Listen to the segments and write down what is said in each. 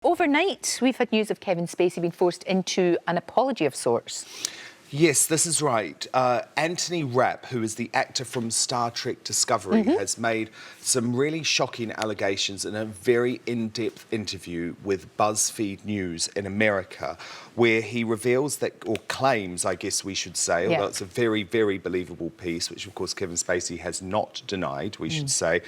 Overnight, we've had news of Kevin Spacey being forced into an apology of sorts. Yes, this is right. Anthony Rapp, who is the actor from Star Trek Discovery, has made some really shocking allegations in a very in-depth interview with BuzzFeed News in America, where he reveals that, or claims, I guess we should say, although it's a very, very believable piece, which of course Kevin Spacey has not denied, we should say.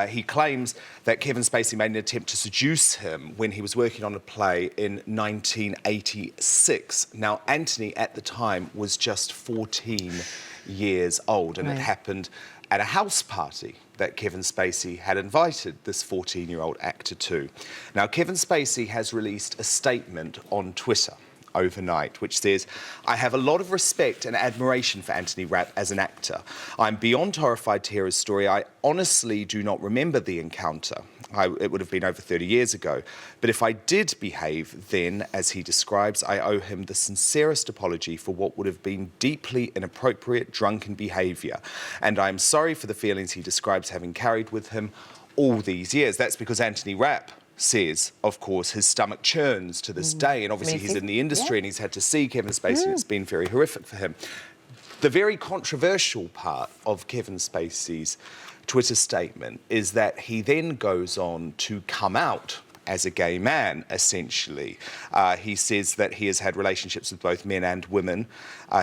He claims that Kevin Spacey made an attempt to seduce him when he was working on a play in 1986. Now, Anthony, at the time, was just 14 years old, and it happened at a house party that Kevin Spacey had invited this 14-year-old actor to. Now, Kevin Spacey has released a statement on Twitter overnight, which says, "I have a lot of respect and admiration for Anthony Rapp as an actor. I'm beyond horrified to hear his story. I honestly do not remember the encounter. It would have been over 30 years ago. But if I did behave then, as he describes, I owe him the sincerest apology for what would have been deeply inappropriate, drunken behaviour. And I'm sorry for the feelings he describes having carried with him all these years." That's because Anthony Rapp says, of course, his stomach churns to this day, and obviously he's in the industry and he's had to see Kevin Spacey, and it's been very horrific for him. The very controversial part of Kevin Spacey's Twitter statement is that he then goes on to come out as a gay man, essentially. He says that he has had relationships with both men and women.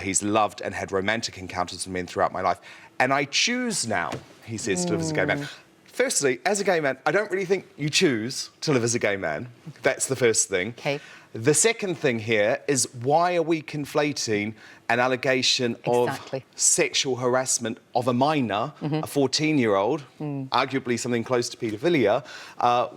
He's loved and had romantic encounters with men throughout my life. And I choose now, he says, to live as a gay man. Firstly, as a gay man, I don't really think you choose to live as a gay man. That's the first thing. Okay. The second thing here is, why are we conflating an allegation of sexual harassment of a minor, a 14-year-old, arguably something close to paedophilia,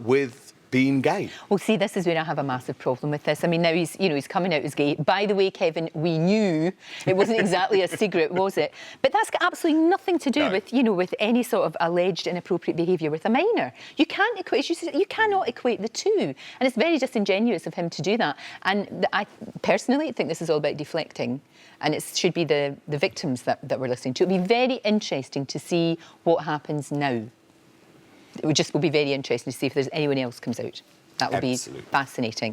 with being gay? Well, see, this is where I have a massive problem with this. I mean, now he's coming out as gay. By the way, Kevin, we knew it wasn't exactly a secret, was it? But that's got absolutely nothing to do with, with any sort of alleged inappropriate behaviour with a minor. You can't equate, you cannot equate the two. And it's very disingenuous of him to do that. And I personally think this is all about deflecting. And it should be the victims that we're listening to. It'll be very interesting to see what happens now. It will be very interesting to see if there's anyone else comes out. That will be fascinating.